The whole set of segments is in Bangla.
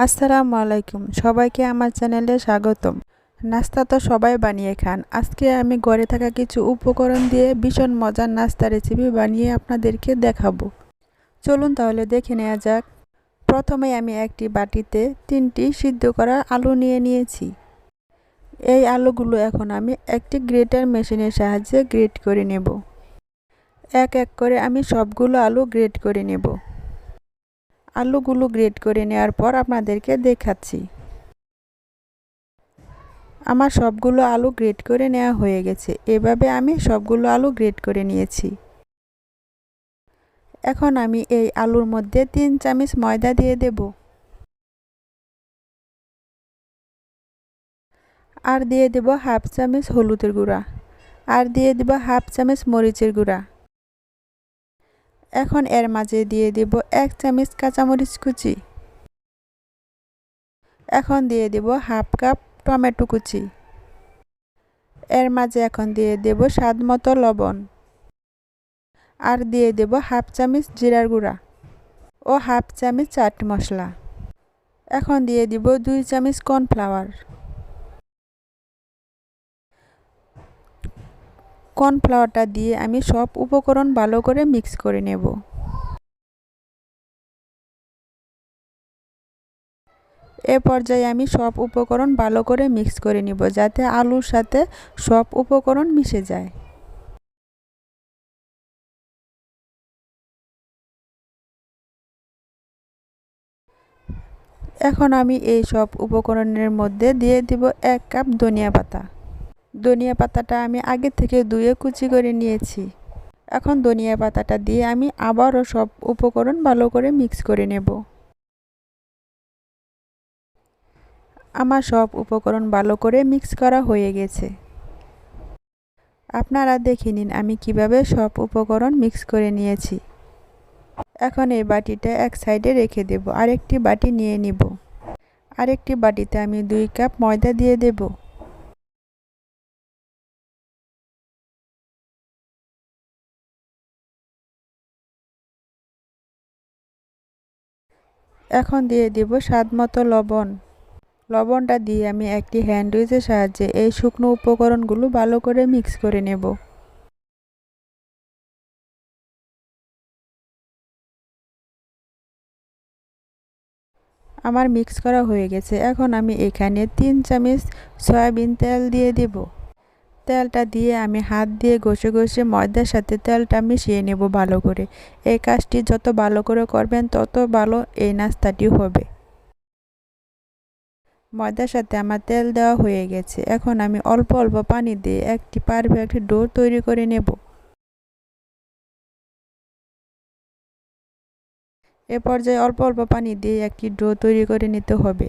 আসসালামু আলাইকুম, সবাইকে আমার চ্যানেলে স্বাগতম। নাস্তা তো সবাই বানিয়ে খান। আজকে আমি ঘরে থাকা কিছু উপকরণ দিয়ে ভীষণ মজার নাস্তা রেসিপি বানিয়ে আপনাদেরকে দেখাবো। চলুন তাহলে দেখে নেওয়া যাক। প্রথমে আমি একটি বাটিতে 3টি সিদ্ধ করা আলু নিয়ে নিয়েছি। এই আলুগুলো এখন আমি একটি গ্রেটার মেশিনের সাহায্যে গ্রেট করে নেব। এক এক করে আমি সবগুলো আলু গ্রেট করে নেব। আলুগুলো গ্রেট করে নেওয়ার পর আপনাদেরকে দেখাচ্ছি। আমার সবগুলো আলু গ্রেট করে নেওয়া হয়ে গেছে। এভাবে আমি সবগুলো আলু গ্রেট করে নিয়েছি। এখন আমি এই আলুর মধ্যে 3 চামচ ময়দা দিয়ে দেব। আর দিয়ে দেব হাফ চামচ হলুদের গুঁড়া। আর দিয়ে দেব হাফ চামচ মরিচের গুঁড়া। এখন এর মাঝে দিয়ে দেব 1 চামচ কাঁচামরিচ কুচি। এখন দিয়ে দেব হাফ কাপ টমেটো কুচি। এর মাঝে এখন দিয়ে দেব স্বাদমতো লবণ। আর দিয়ে দেব হাফ চামচ জিরার গুঁড়া ও হাফ চামচ চাট মশলা। এখন দিয়ে দিব 2 চামচ কর্নফ্লাওয়ার। কর্নফ্লাওয়ারটা দিয়ে আমি সব উপকরণ ভালো করে মিক্স করে নেব। এ পর্যায়ে আমি সব উপকরণ ভালো করে মিক্স করে নিব, যাতে আলুর সাথে সব উপকরণ মিশে যায়। এখন আমি এই সব উপকরণের মধ্যে দিয়ে দিব 1 কাপ ধনিয়া পাতা। ধনিয়া পাতাটা আমি আগে থেকে ধুয়ে কুচি করে নিয়েছি। এখন ধনিয়া পাতাটা দিয়ে আমি আবারও সব উপকরণ ভালো করে মিক্স করে নেব। আমার সব উপকরণ ভালো করে মিক্স করা হয়ে গেছে। আপনারা দেখে নিন আমি কিভাবে সব উপকরণ মিক্স করে নিয়েছি। এখন এই বাটিটা এক সাইডে রেখে দেব। আরেকটি বাটি নিয়ে নিব। আরেকটি বাটিতে আমি 2 কাপ ময়দা দিয়ে দেব। এখন দিয়ে দেব স্বাদমতো লবণ। লবণটা দিয়ে আমি একটি হ্যান্ড উইচের সাহায্যে এই শুকনো উপকরণগুলো ভালো করে মিক্স করে নেব। আমার মিক্স করা হয়ে গেছে। এখন আমি এখানে 3 চামচ সয়াবিন তেল দিয়ে দেব। তেলটা দিয়ে আমি হাত দিয়ে ঘষে ঘষে ময়দার সাথে তেলটা মিশিয়ে নেব ভালো করে। এই কাজটি যত ভালো করে করবেন তত ভালো এই নাস্তাটি হবে। ময়দার সাথে আমার তেল দেওয়া হয়ে গেছে। এখন আমি অল্প অল্প পানি দিয়ে একটি পারফেক্ট ডো তৈরি করে নেব। এ পর্যায়ে অল্প অল্প পানি দিয়ে একটি ডো তৈরি করে নিতে হবে।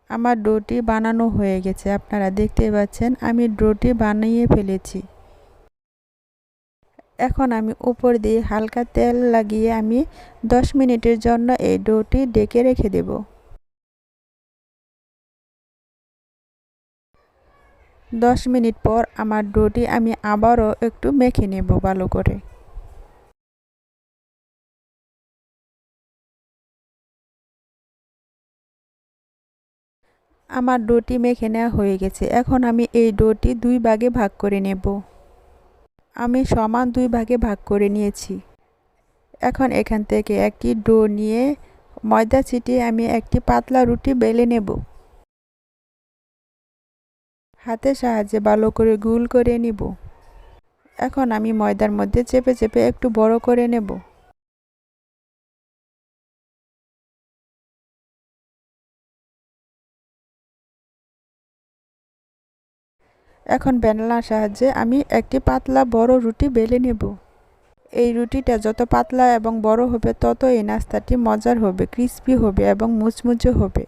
আমার ডোটি বানানো হয়ে গেছে। আপনারা দেখতে পাচ্ছেন আমি ডোটি বানিয়ে ফেলেছি। এখন আমি উপর দিয়ে হালকা তেল লাগিয়ে আমি 10 মিনিটের জন্য এই ডোটি ঢেকে রেখে দেব। 10 মিনিট পর আমার ডোটি আমি আবারও একটু মেখে নেব ভালো করে। আমার ডোটি মেখে নেওয়া হয়ে গেছে। এখন আমি এই ডোটি 2 ভাগে ভাগ করে নেব। আমি সমান 2 ভাগে ভাগ করে নিয়েছি। এখন এখান থেকে একটি ডো নিয়ে ময়দা ছিটিয়ে আমি একটি পাতলা রুটি বেলে নেব। হাতের সাহায্যে ভালো করে গোল করে নিব। এখন আমি ময়দার মধ্যে চেপে চেপে একটু বড় করে নেব। এখন বেলনার সাহায্যে আমি একটি পাতলা বড় রুটি বেলে নেব। এই রুটিটা যত পাতলা এবং বড় হবে তত এই নাস্তাটি মজার হবে, ক্রিস্পি হবে এবং মুচমুচে হবে।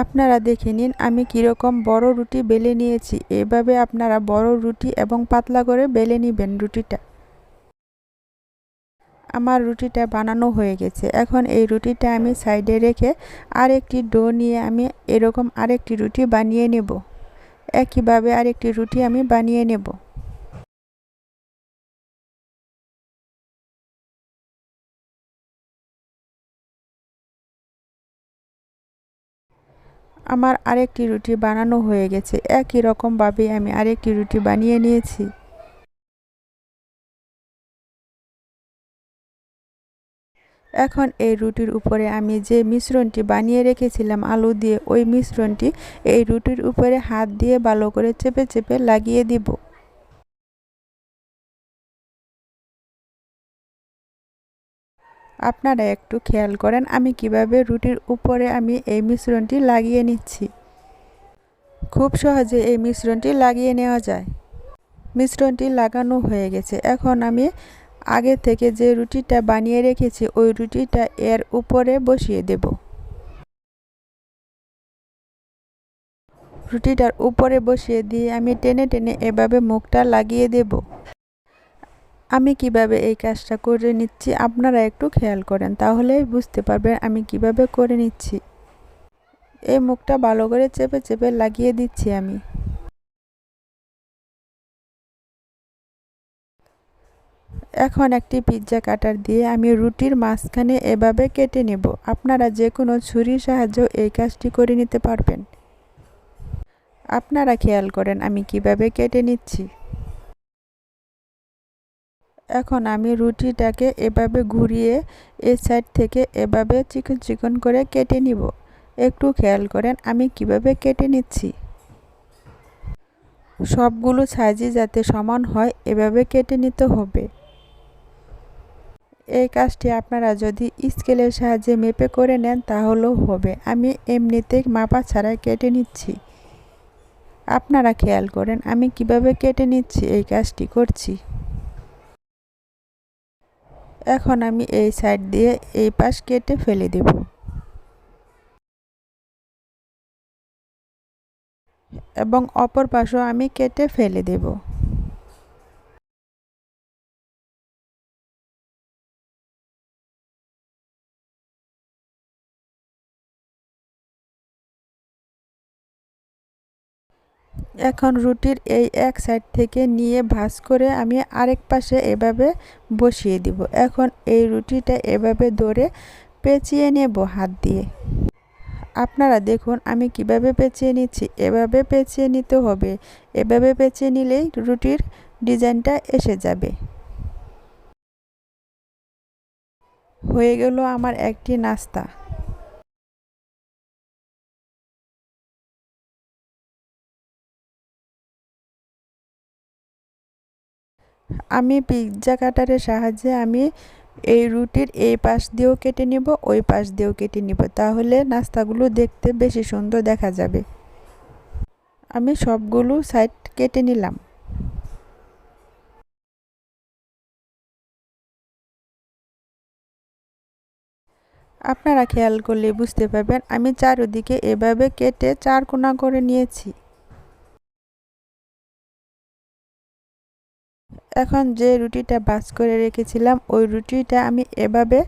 আপনারা দেখে নিন আমি কীরকম বড় রুটি বেলে নিয়েছি। এভাবে আপনারা বড় রুটি এবং পাতলা করে বেলে নেবেন রুটিটা। আমার রুটিটা বানানো হয়ে গেছে। এখন এই রুটিটা আমি সাইডে রেখে আরেকটি ডো নিয়ে আমি এরকম আরেকটি রুটি বানিয়ে নেব। একইভাবে আরেকটি রুটি আমি বানিয়ে নেব। আমার আরেকটি রুটি বানানো হয়ে গেছে। একই রকমভাবে আমি আরেকটি রুটি বানিয়ে নিয়েছি। এখন এই রুটির উপরে আমি যে মিশ্রণটি বানিয়ে রেখেছিলাম আলু দিয়ে, ওই মিশ্রণটি এই রুটির উপরে হাত দিয়ে ভালো করে চেপে চেপে লাগিয়ে দিব। আপনারা একটু খেয়াল করেন আমি কিভাবে রুটির উপরে আমি এই মিশ্রণটি লাগিয়ে নিচ্ছি। খুব সহজে এই মিশ্রণটি লাগিয়ে নেওয়া যায়। মিশ্রণটি লাগানো হয়ে গেছে। এখন আমি আগে থেকে যে রুটিটা বানিয়ে রেখেছি ওই রুটিটা এর উপরে বসিয়ে দেব। রুটিটার উপরে বসিয়ে দিয়ে আমি টেনে টেনে এভাবে মুখটা লাগিয়ে দেব। আমি কিভাবে এই কাজটা করে নিচ্ছি আপনারা একটু খেয়াল করেন, তাহলেই বুঝতে পারবেন আমি কিভাবে করে নিচ্ছি। এই মুখটা ভালো করে চেপে চেপে লাগিয়ে দিচ্ছি আমি। এখন একটি পিৎজা কাটার দিয়ে আমি রুটির মাঝখানে এভাবে কেটে নেব। আপনারা যে কোনো ছুরির সাহায্যে এই কাজটি করে নিতে পারবেন। আপনারা খেয়াল করেন আমি কিভাবে কেটে নিচ্ছি। এখন আমি রুটিটাকে এভাবে ঘুরিয়ে এই সাইড থেকে এভাবে চিকন চিকন করে কেটে নিব। একটু খেয়াল করেন আমি কিভাবে কেটে নিচ্ছি। সবগুলো সাইজই যাতে সমান হয় এভাবে কেটে নিতে হবে। এই কাজটি আপনারা যদি স্কেলের সাহায্যে মেপে করে নেন তাহলেও হবে। আমি এমনিতেই মাপা ছাড়াই কেটে নিচ্ছি। আপনারা খেয়াল করেন আমি কিভাবে কেটে নিচ্ছি, এই কাজটি করছি। এখন আমি এই সাইড দিয়ে এই পাশ কেটে ফেলে দেব এবং অপর পাশও আমি কেটে ফেলে দেব। এখন রুটির এই এক সাইড থেকে নিয়ে ভাঁজ করে আমি আরেক পাশে এভাবে বসিয়ে দিব। এখন এই রুটিটা এভাবে ধরে পেঁচিয়ে নেব হাত দিয়ে। আপনারা দেখুন আমি কিভাবে পেঁচিয়ে নিচ্ছি। এভাবে পেঁচিয়ে নিতে হবে। এভাবে পেঁচিয়ে নিলেই রুটির ডিজাইনটা এসে যাবে। হয়ে গেল আমার একটি নাস্তা। আমি পিৎজা কাটারের সাহায্যে আমি এই রুটির এই পাশ দিয়েও কেটে নিব, ওই পাশ দিয়েও কেটে নিব, তাহলে নাস্তাগুলো দেখতে বেশি সুন্দর দেখা যাবে। আমি সবগুলো সাইড কেটে নিলাম। আপনারা খেয়াল করলে বুঝতে পারবেন আমি চারদিকে এভাবে কেটে চার কোনা করে নিয়েছি। এখন যে রুটিটা ভাঁজ করে রেখেছিলাম ওই রুটিটা আমি এভাবে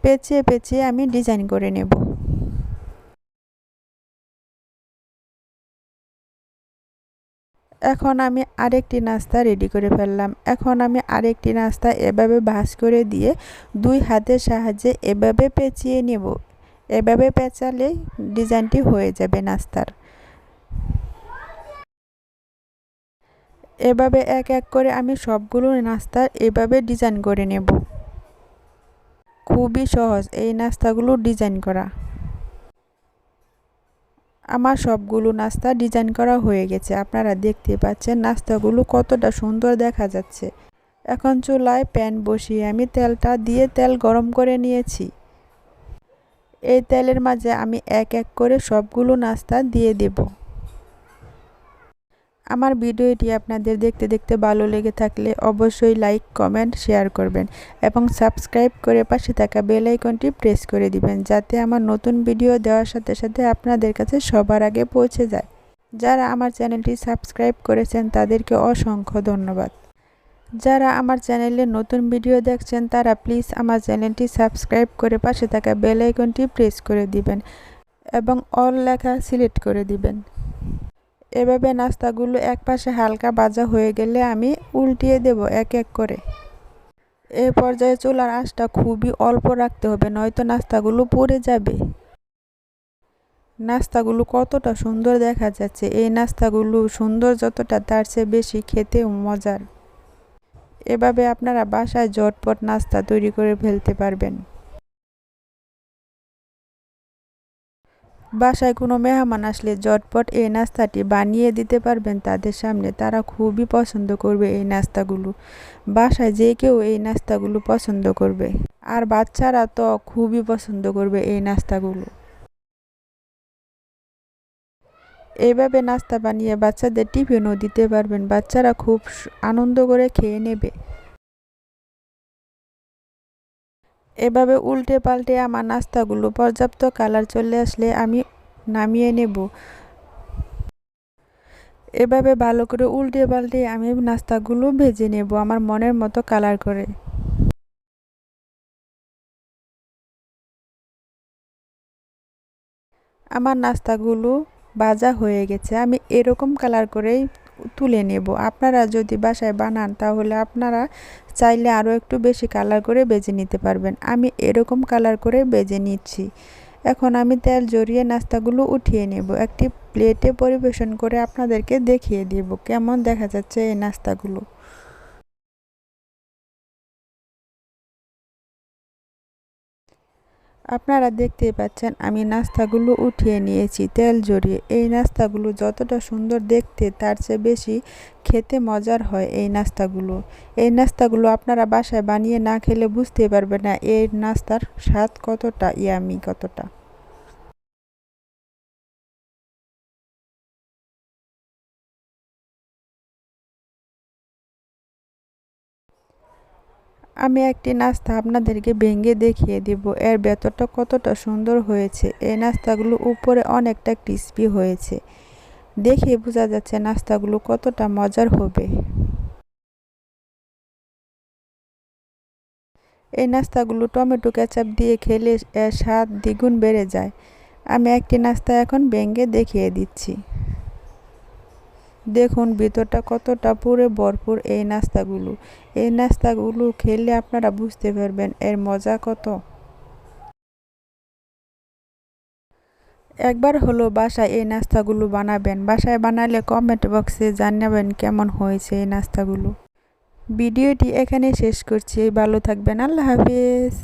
পেঁচিয়ে পেঁচিয়ে আমি ডিজাইন করে নেব। এখন আমি আরেকটি নাস্তা রেডি করে ফেললাম। এখন আমি আরেকটি নাস্তা এভাবে ভাঁজ করে দিয়ে দুই হাতের সাহায্যে এভাবে পেঁচিয়ে নেব। এভাবে পেঁচালেই ডিজাইনটি হয়ে যাবে নাস্তার। এভাবে এক এক করে আমি সবগুলো নাস্তা এভাবে ডিজাইন করে নেব। খুবই সহজ এই নাস্তাগুলো ডিজাইন করা। আমার সবগুলো নাস্তা ডিজাইন করা হয়ে গেছে। আপনারা দেখতে পাচ্ছেন নাস্তাগুলো কতটা সুন্দর দেখা যাচ্ছে। এখন চুলায় প্যান বসিয়ে আমি তেলটা দিয়ে তেল গরম করে নিয়েছি। এই তেলের মাঝে আমি এক এক করে সবগুলো নাস্তা দিয়ে দেব। আমার ভিডিওটি আপনাদের দেখতে দেখতে ভালো লেগে থাকলে অবশ্যই লাইক, কমেন্ট, শেয়ার করবেন এবং সাবস্ক্রাইব করে পাশে থাকা বেল আইকনটি প্রেস করে দিবেন, যাতে আমার নতুন ভিডিও দেওয়ার সাথে সাথে আপনাদের কাছে সবার আগে পৌঁছে যায়। যারা আমার চ্যানেলটি সাবস্ক্রাইব করেছেন তাদেরকে অসংখ্য ধন্যবাদ। যারা আমার চ্যানেলে নতুন ভিডিও দেখছেন তারা প্লিজ আমার চ্যানেলটি সাবস্ক্রাইব করে পাশে থাকা বেল আইকনটি প্রেস করে দিবেন এবং অল লেখা সিলেক্ট করে দিবেন। এভাবে নাস্তাগুলো এক পাশে হালকা ভাজা হয়ে গেলে আমি উল্টিয়ে দেব এক এক করে। এই পর্যায়ে চুলার আঁচটা খুবই অল্প রাখতে হবে, নয়তো নাস্তাগুলো পুড়ে যাবে। নাস্তাগুলো কতটা সুন্দর দেখা যাচ্ছে। এই নাস্তাগুলো সুন্দর যতটা তার চেয়ে বেশি খেতেও মজার। এভাবে আপনারা বাসায় ঝটপট নাস্তা তৈরি করে ফেলতে পারবেন। বাসায় কোনো মেহমান আসলে ঝটপট এই নাস্তাটি বানিয়ে দিতে পারবেন তাদের সামনে। তারা খুবই পছন্দ করবে এই নাস্তাগুলো। বাসায় যে কেউ এই নাস্তাগুলো পছন্দ করবে। আর বাচ্চারা তো খুবই পছন্দ করবে এই নাস্তাগুলো। এইভাবে নাস্তা বানিয়ে বাচ্চাদের টিফিনও দিতে পারবেন। বাচ্চারা খুব আনন্দ করে খেয়ে নেবে। এভাবে উল্টে পাল্টে আমার নাস্তাগুলো পর্যাপ্ত কালার চলে আসলে আমি নামিয়ে নেব। এভাবে ভালো করে উল্টে পাল্টে আমি নাস্তাগুলো ভেজে নেব আমার মনের মতো কালার করে। আমার নাস্তাগুলো ভাজা হয়ে গেছে। আমি এরকম কালার করেই তুলে নেব। আপনারা যদি বাসায় বানান তাহলে আপনারা চাইলে আরও একটু বেশি কালার করে ভেজে নিতে পারবেন। আমি এরকম কালার করে ভেজে নিচ্ছি। এখন আমি তেল ঝরিয়ে নাস্তাগুলো উঠিয়ে নেব। একটি প্লেটে পরিবেশন করে আপনাদেরকে দেখিয়ে দেব কেমন দেখা যাচ্ছে এই নাস্তাগুলো। আপনারা দেখতেই পাচ্ছেন আমি নাস্তাগুলো উঠিয়ে নিয়েছি তেল ঝরিয়ে। এই নাস্তাগুলো যতটা সুন্দর দেখতে তার চেয়ে বেশি খেতে মজার হয় এই নাস্তাগুলো। এই নাস্তাগুলো আপনারা বাসায় বানিয়ে না খেলে বুঝতে পারবেন না এই নাস্তার স্বাদ কতটা ইয়ামি কতটা। আমি একটি নাস্তা আপনাদেরকে ভেঙে দেখিয়ে দেব এর ভেতরটা কতটা সুন্দর হয়েছে। এই নাস্তাগুলো উপরে অনেকটা ক্রিস্পি হয়েছে। দেখে বোঝা যাচ্ছে নাস্তাগুলো কতটা মজার হবে। এই নাস্তাগুলো টমেটো কেচাপ দিয়ে খেলে এর স্বাদ দ্বিগুণ বেড়ে যায়। আমি একটি নাস্তা এখন ভেঙে দেখিয়ে দিচ্ছি। দেখুন ভিতরটা কতটা পুরো ভরপুর এই নাস্তাগুলো। এই নাস্তাগুলো খেলে আপনারা বুঝতে পারবেন এর মজা কত। একবার হলো বাসায় এই নাস্তাগুলো বানাবেন। বাসায় বানালে কমেন্ট বক্সে জানাবেন কেমন হয়েছে এই নাস্তাগুলো। ভিডিওটি এখানে শেষ করছি। ভালো থাকবেন। আল্লাহ হাফেজ।